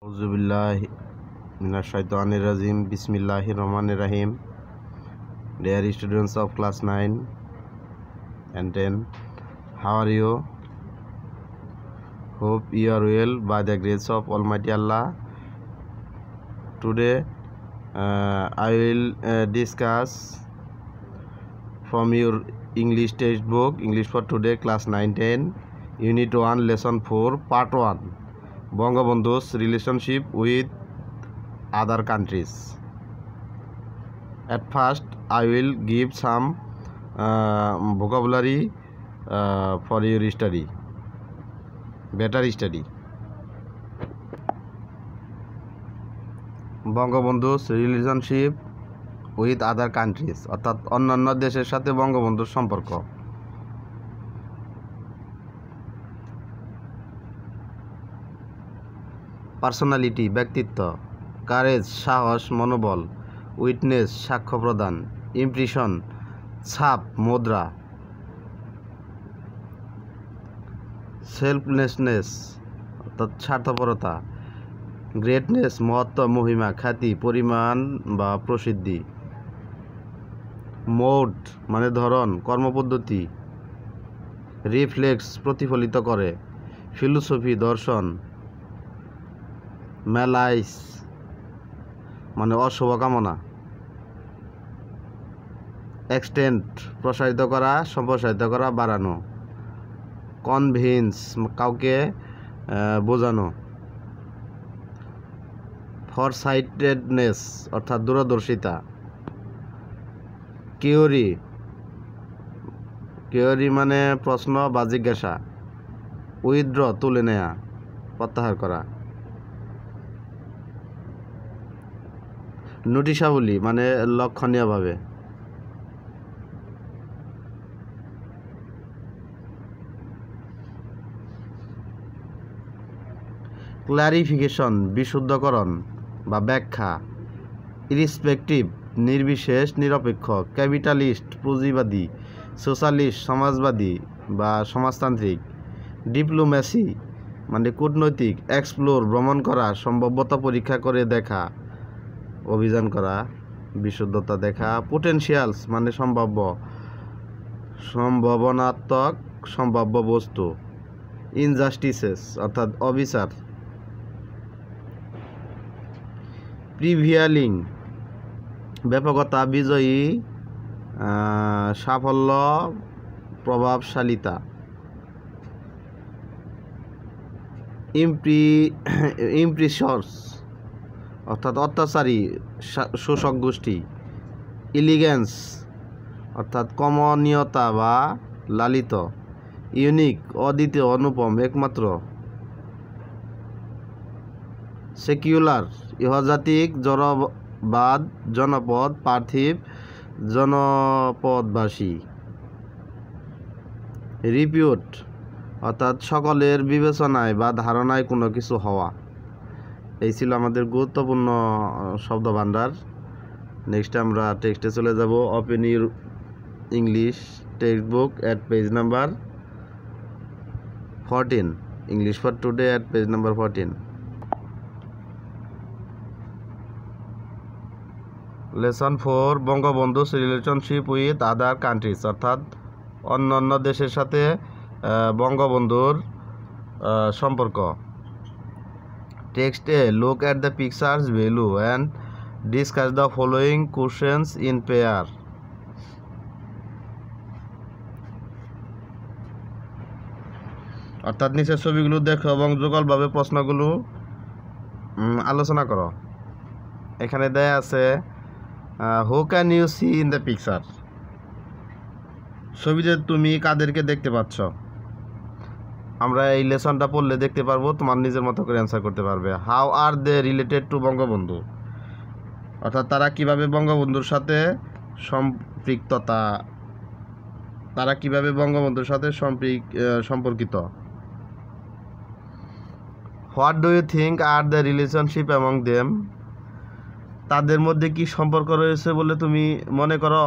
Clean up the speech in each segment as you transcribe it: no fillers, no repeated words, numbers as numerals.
Auzubillahi minash-shaytanir-rajim. Bismillahir-rahmanir-rahim. Dear students of class 9 and 10, how are you? Hope you are well by the grace of Almighty Allah. Today I will discuss from your English textbook, English for Today, class 9-10, Unit 1, Lesson 4, Part 1, Bangabandhu's relationship with other countries. At first, I will give some vocabulary for your study, better study. বঙ্গবন্ধু's relationship with other countries, অর্থাৎ অন্যান্য দেশের সাথে বঙ্গবন্ধুর সম্পর্ক। Personality, ব্যক্তিত্ব। Courage, সাহস, মনোবল। Witness, সাক্ষ্য প্রদান। ইমপ্রেশন, ছাপ, মুদ্রা। সেলফলেসনেস, অর্থাৎ স্বার্থপরতা। গ্রেটনেস, মহত্ব, মহিমা, খ্যাতি, পরিমাণ বা প্রসিদ্ধি। মোড মানে ধরন, কর্মপদ্ধতি। রিফ্লেক্স, প্রতিফলিত করে। ফিলোসফি, দর্শন। ম্যালাইস মানে অশুভ কামনা। এক্সটেন্ট, প্রসারিত করা, সম্প্রসারিত করা, বাড়ানো। কনভিন্স, কাউকে বোঝানো। ফরসাইটেডনেস অর্থাৎ দূরদর্শিতা। কিউরি মানে প্রশ্ন বা জিজ্ঞাসা। উইথড্র, তুলে নেয়া, প্রত্যাহার করা। নোটিশাবলী মানে লক্ষণীয়ভাবে। ক্লারিফিকেশন, বিশুদ্ধকরণ বা ব্যাখ্যা। ইরিসপেক্টিভ, নির্বিশেষ, নিরপেক্ষ। ক্যাপিটালিস্ট, পুঁজিবাদী। সোশ্যালিস্ট, সমাজবাদী বা সমাজতান্ত্রিক। ডিপ্লোম্যাসি মানে কূটনৈতিক। এক্সপ্লোর, ভ্রমণ করা, সম্ভাব্যতা পরীক্ষা করে দেখা, অভিযান করা, বিশুদ্ধতা দেখা। পোটেনশিয়ালস মানে সম্ভাব্য, সম্ভাবনাত্মক, সম্ভাব্য বস্তু। ইনজাস্টিসেস অর্থাৎ অবিচার। প্রিভিয়ালিং, ব্যাপকতা, বিজয়ী, সাফল্য, প্রভাবশালিতা। ইমপ্রেসর্স অর্থাৎ অত্যাচারী, শোষক গোষ্ঠী। ইলিগেন্স অর্থাৎ কমনীয়তা বা লালিত। ইউনিক, অদ্বিতীয়, অনুপম, একমাত্র। সেকুলার, ইহজাতিক, জড়বাদ, জনপদ, পার্থিব, জনপদবাসী। রিপিউট অর্থাৎ সকলের বিবেচনায় বা ধারণায় কোনো কিছু হওয়া। এই ছিল আমাদের গুরুত্বপূর্ণ শব্দ ভাণ্ডার। নেক্সট আমরা টেক্সটে চলে যাব। Open your English textbook at page number 14, English for today at page number 14। Lesson 4, Bangabandhu's relationship with other countries, অর্থাৎ অন্যান্য দেশের সাথে বঙ্গবন্ধুর সম্পর্ক। Text A, look at the pictures below and discuss the following questions in pair. অর্থাৎ নিচের ছবিগুলো দেখো এবং যুগলভাবে প্রশ্নগুলো আলোচনা করো। এখানে দেয়া আছে who can you see in the picture. ছবিতে তুমি কাদেরকে দেখতে পাচ্ছ? আমরা এই লেসনটা পড়লে দেখতে পারবো, তোমার নিজের মতো করে অ্যান্সার করতে পারবে। How are they related to Bangabandhu, অর্থাৎ তারা কিভাবে বঙ্গবন্ধুর সাথে সম্পর্কিত। What do you think are the relationship among them, তাদের মধ্যে কি সম্পর্ক রয়েছে বলে তুমি মনে করো?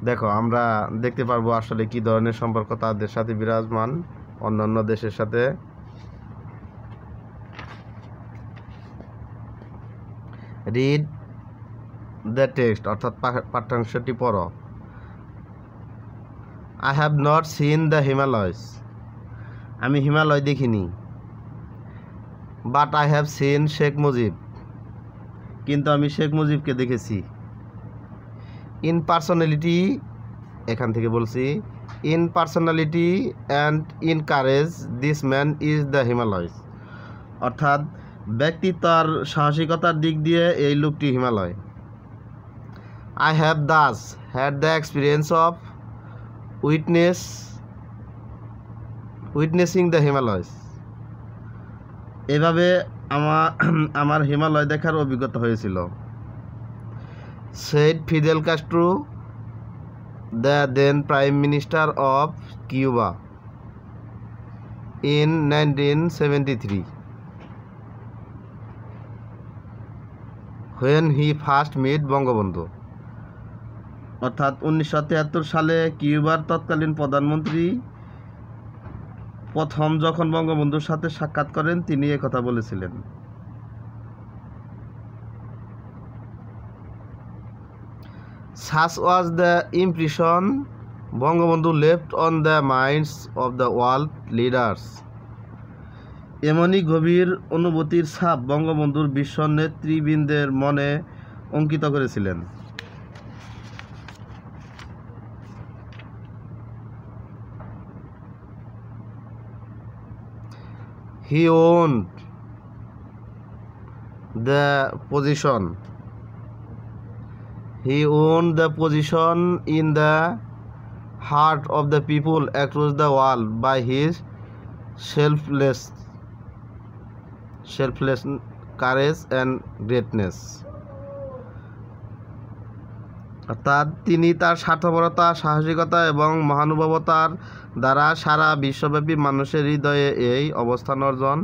দেখো আমরা দেখতে পারবো আসলে কি ধরনের সম্পর্ক তাদের সাথে বিরাজমান অন্যান্য দেশের সাথে। রিড দ্য টেক্সট অর্থাৎ পাঠ্যাংশটি পড়ো। I have not seen the Himalayas, আমি হিমালয় দেখিনি। But I have seen Sheikh Mujib, কিন্তু আমি শেখ মুজিবকে দেখেছি। ইন পার্সোনালিটি, এখান থেকে বলছি, in personality and in courage this man is the Himalayas, অর্থাৎ ব্যক্তিত্ব আর সাহসিকতার দিক দিয়ে এই লোকটি Himalaya. I have thus had the experience of witnessing the Himalayas, এভাবে আমার হিমালয় দেখার অভিজ্ঞতা হয়েছিল। Said Fidel Castro, the then prime minister of Cuba, in 1973 when he first met Bangabandhu, অর্থাৎ 1973 সালে কিউবার তৎকালীন প্রধানমন্ত্রী প্রথম যখন বঙ্গবন্ধুর সাথে সাক্ষাৎ করেন তিনি একথা বলেছিলেন। Such was the impression Bangabandhu left on the minds of the world leaders, এমনই গভীর অনুভূতির ছাপ বঙ্গবন্ধুর বিশ্ব নেতৃবৃন্দের মনে অঙ্কিত করেছিলেন। He owned the position. He owned the position in the heart of the people across the world by his selfless courage and greatness. অর্থাৎ তিনি তার স্বার্থপরতা, সাহসিকতা এবং মহানুভবতার দ্বারা সারা বিশ্বব্যাপী মানুষের হৃদয়ে এই অবস্থান অর্জন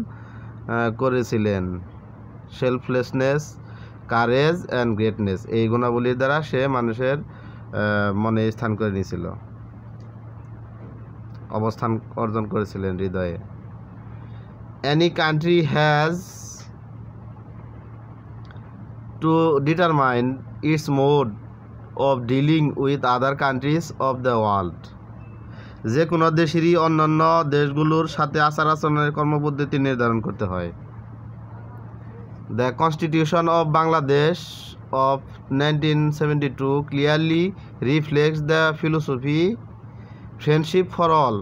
করেছিলেন। সেলফলেসনেস, কারেজ অ্যান্ড গ্রেটনেস, এই গুণাবলীর দ্বারা সে মানুষের মনে স্থান করে নিয়েছিল, অবস্থান অর্জন করেছিলেন হৃদয়ে। Any country has to determine its mode of dealing with other countries of the world. যে কোনো দেশেরই অন্যান্য দেশগুলোর সাথে আচার আচরণের কর্মপদ্ধতি নির্ধারণ করতে হয়। The Constitution of Bangladesh of 1972 clearly reflects the philosophy friendship for all,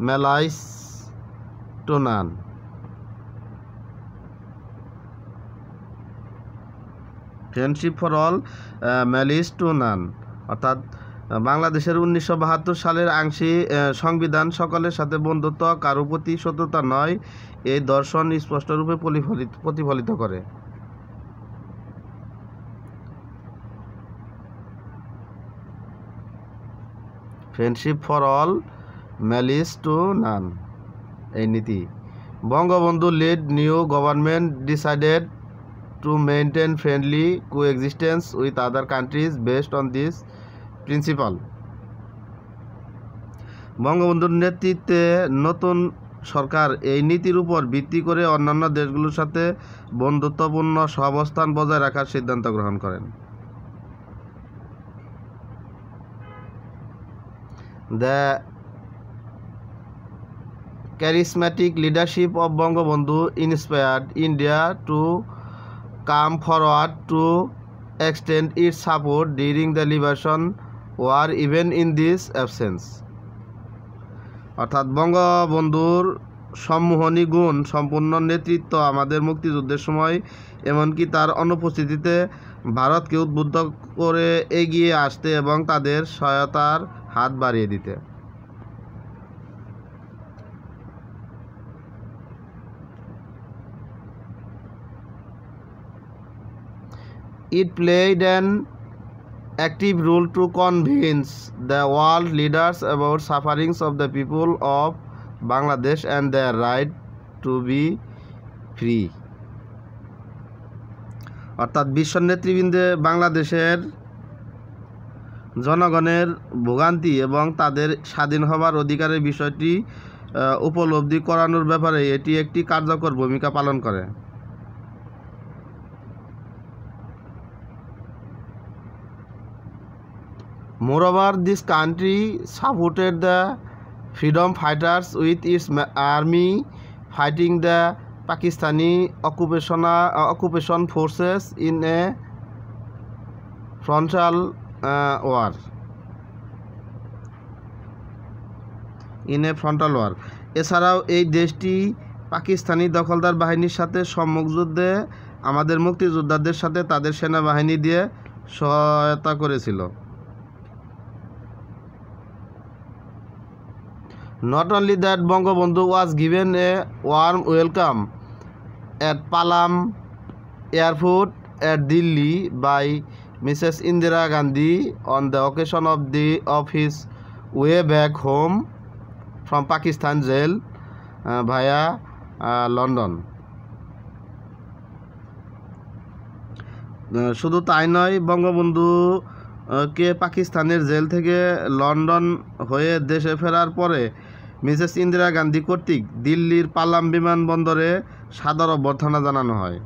malice to none. Friendship for all, malice two নান, অর্থাৎ বাংলাদেশের 1972 সালের আংশিক সংবিধান সকলের সাথে বন্ধুত্ব, কারো প্রতি শত্রুতা নয়, এই দর্শন স্পষ্টরূপে প্রতিফলিত করে। Friendship for all, malice two নান, এই নীতি। Bangabandhu lead new government decided to maintain friendly coexistence with other countries based on this principle. বঙ্গবন্ধুর নেতৃত্বে নতুন সরকার এই নীতির উপর ভিত্তি করে অন্যান্য দেশগুলোর সাথে বন্ধুত্বপূর্ণ সহাবস্থান বজায় রাখার সিদ্ধান্ত গ্রহণ করেন। The charismatic leadership of Bangabandhu inspired India to come forward to extend its support during the liberation war even in this absence. অর্থাৎ বঙ্গবন্ধুর সম্মোহনী গুণ সম্পূর্ণ নেতৃত্ব আমাদের মুক্তিযুদ্ধের সময় এমনকি তার অনুপস্থিতিতে ভারতকে উদ্বুদ্ধ করে এগিয়ে আসতে এবং তাদের সহায়তার হাত বাড়িয়ে দিতে। It played an active role to convince the world leaders about sufferings of the people of Bangladesh and their right to be free. অর্থাৎ বিশ্ব নেতৃবৃন্দে বাংলাদেশের জনগণের ভোগান্তি এবং তাদের স্বাধীন হবার অধিকারের বিষয়টি উপলব্ধি করানোর ব্যাপারে এটি একটি কার্যকর ভূমিকা পালন করে। Moreover, this country supported the freedom fighters with its army fighting the Pakistani occupation forces in a frontal war. এছাড়াও এই দেশটি পাকিস্তানি দখলদার বাহিনীর সাথে সম্মুখ যুদ্ধে আমাদের মুক্তিযোদ্ধাদের সাথে তাদের সেনাবাহিনী দিয়ে সহায়তা করেছিল। Not only that, Bangabandhu was given a warm welcome at Palam Airport at Delhi by Mrs. Indira Gandhi on the occasion of his way back home from Pakistan jail via London. শুধু তাই নয়, বঙ্গবন্ধু কে পাকিস্তানের jail থেকে London হয়ে দেশে ফেরার পরে Mrs Indira Gandhi কর্তৃক দিল্লির পালাম বিমানবন্দরে সাদর অভ্যর্থনা জানানো হয়।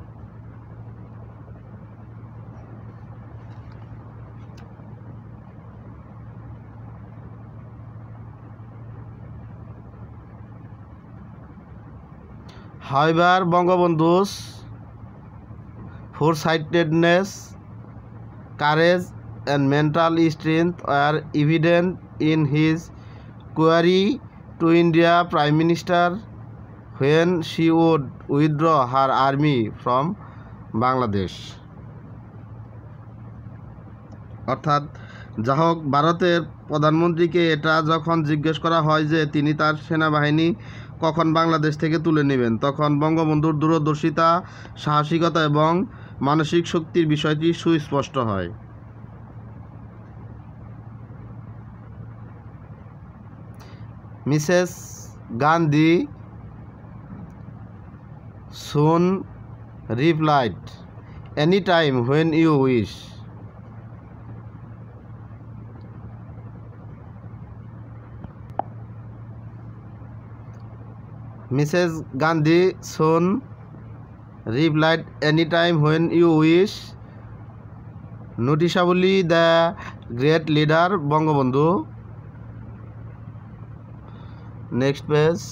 However, Bangabandhu's foresightedness, courage, and mental strength are evident in his query to India Prime Minister when she would withdraw her army from Bangladesh. অর্থাৎ যা হোক, ভারতের প্রধানমন্ত্রীকে এটা যখন জিজ্ঞেস করা হয় যে তিনি তার সেনাবাহিনী কখন বাংলাদেশ থেকে তুলে নেবেন, তখন বঙ্গবন্ধুর দূরদর্শিতা, সাহসিকতা এবং মানসিক শক্তির বিষয়টি সুস্পষ্ট হয়। Mrs. Gandhi soon replied, "Anytime when you wish." Mrs. Gandhi soon replied, "Anytime when you wish." Noticeably, the great leader Bangabandhu. Next page,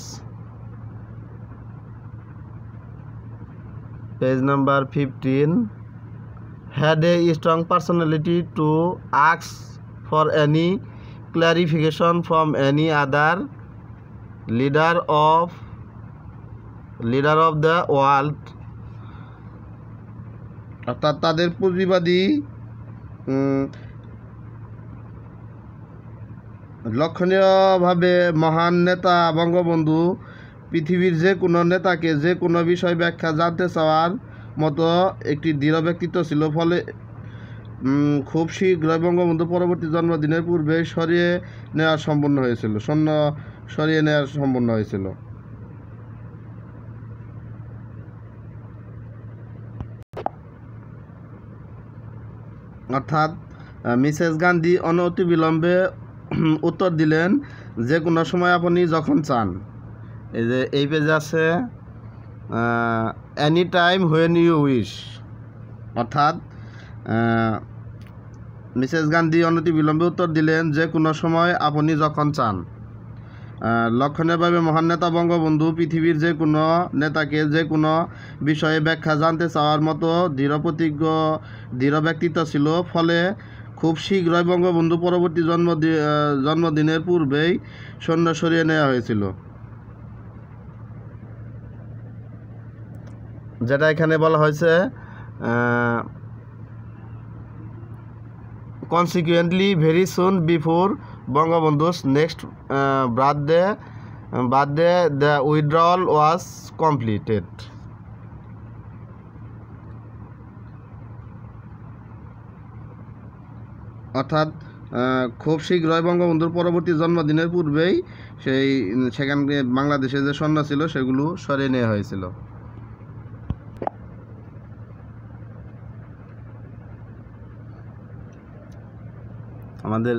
page number 15, had a strong personality to ask for any clarification from any other leader of the world. অর্থাৎ তাদের পুঁজিবাদী লক্ষণীয়ভাবে মহান নেতা বঙ্গবন্ধু পৃথিবীর যে কোনো নেতাকে যে কোনো বিষয় ব্যাখ্যা জানতে চাওয়ার মতো একটি দৃঢ় ব্যক্তিত্ব ছিল। ফলে খুব শীঘ্রই বঙ্গবন্ধু পরবর্তী জন্মদিনের পূর্বে সরিয়ে নেওয়া সম্পন্ন হয়েছিল। অর্থাৎ মিসেস গান্ধী অনতিবিলম্বে উত্তর দিলেন, যে কোনো সময় আপনি যখন চান। এই যে এই পেজে আছে any time when you wish. অর্থাৎ মিসেস গান্ধী অনতিবিলম্বে উত্তর দিলেন, যে কোনো সময় আপনি যখন চান। লক্ষণীয়ভাবে মহান নেতা বঙ্গবন্ধু পৃথিবীর যে কোনো নেতাকে যে কোনো বিষয়ে ব্যাখ্যা জানতে চাওয়ার মতো দৃঢ় ব্যক্তিত্ব ছিল। ফলে খুব শীঘ্রই বঙ্গবন্ধু পরবর্তী জন্মদিনের পূর্বেই সৈন্য সরিয়ে নেওয়া হয়েছিল। যেটা এখানে বলা হয়েছে, consequently very soon before Bangabandhu's next birthday the withdrawal was completed. অর্থাৎ খুব শীঘ্রই বঙ্গবন্ধুর পরবর্তী জন্মদিনের পূর্বেই সেখানে বাংলাদেশে যে সৈন্য ছিল সেগুলো সরিয়ে নেওয়া হয়েছিল। আমাদের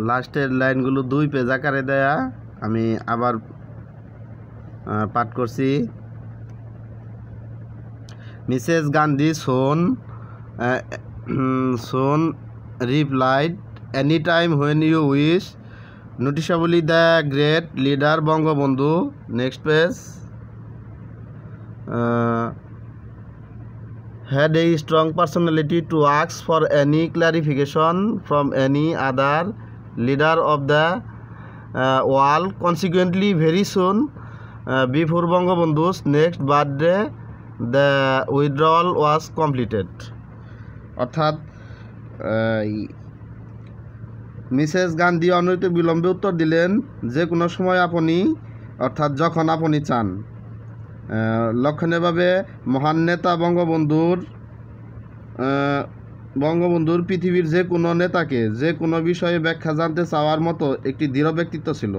লাস্টের লাইনগুলো 2 পেজ আকারে দেয়া, আমি আবার পাঠ করছি। Mrs Gandhi soon replied, any time when you wish. Noticeably the great leader Bangabandhu. Next page. had a strong personality to ask for any clarification from any other leader of the world. Consequently, very soon before Bangabandhu's next birthday, the withdrawal was completed. অর্থাৎ Mrs Gandhi অনৈত বিলম্বে উত্তর দিলেন, যে কোনো সময় আপনি, অর্থাৎ যখন আপনি চান। লক্ষণীয়ভাবে মহান নেতা বঙ্গবন্ধুর পৃথিবীর যে কোনো নেতাকে যে কোনো বিষয়ে ব্যাখ্যা জানতে চাওয়ার মতো একটি দৃঢ় ব্যক্তিত্ব ছিল।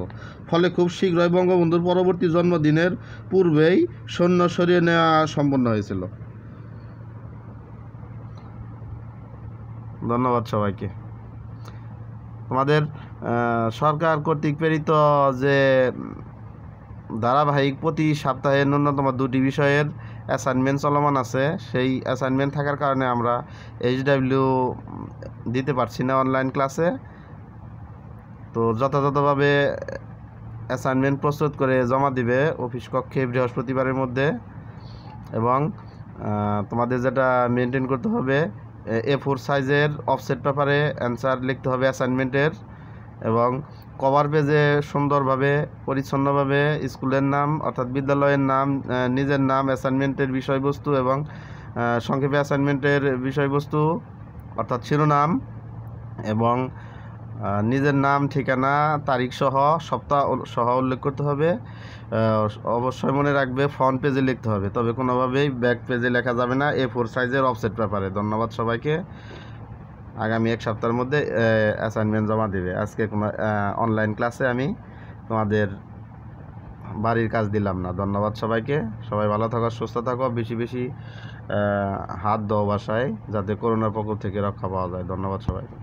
ফলে খুব শীঘ্রই বঙ্গবন্ধুর পরবর্তী জন্মদিনের পূর্বেই সৈন্য সরিয়ে নেওয়া সম্পন্ন হয়েছিল। ধন্যবাদ সবাইকে। তোমাদের সরকার কর্তৃক প্রেরিত যে ধারাবাহিক প্রতি সপ্তাহে ন্যূনতম 2টি বিষয়ের অ্যাসাইনমেন্ট চলমান আছে, সেই অ্যাসাইনমেন্ট থাকার কারণে আমরা HW দিতে পারছি না অনলাইন ক্লাসে। তো যথাযথভাবে অ্যাসাইনমেন্ট প্রস্তুত করে জমা দিবে অফিস কক্ষে বৃহস্পতিবারের মধ্যে। এবং তোমাদের যেটা মেনটেন করতে হবে, A4 সাইজের অফসেট পেপারে অ্যান্সার লিখতে হবে অ্যাসাইনমেন্টের, এবং কভার পেজে সুন্দরভাবে পরিচ্ছন্নভাবে স্কুলের নাম অর্থাৎ বিদ্যালয়ের নাম, নিজের নাম, অ্যাসাইনমেন্টের বিষয়বস্তু এবং সংক্ষেপে অ্যাসাইনমেন্টের বিষয়বস্তু অর্থাৎ শিরোনাম এবং নিজের নাম, ঠিকানা, তারিখ সহ সপ্তাহ সহ উল্লেখ করতে হবে। অবশ্যই মনে রাখবে ফ্রন্ট পেজে লিখতে হবে, তবে কোনোভাবেই ব্যাক পেজে লেখা যাবে না A4 সাইজের অফসেট পেপারে। ধন্যবাদ সবাইকে। আগামী 1 সপ্তাহের মধ্যে অ্যাসাইনমেন্ট জমা দেবে। আজকে কোনো অনলাইন ক্লাসে আমি তোমাদের বাড়ির কাজ দিলাম না। ধন্যবাদ সবাইকে। সবাই ভালো থাকো, সুস্থ থাকো, বেশি বেশি হাত দাও বাসায়, যাতে করোনার প্রকোপ থেকে রক্ষা পাওয়া যায়। ধন্যবাদ সবাইকে।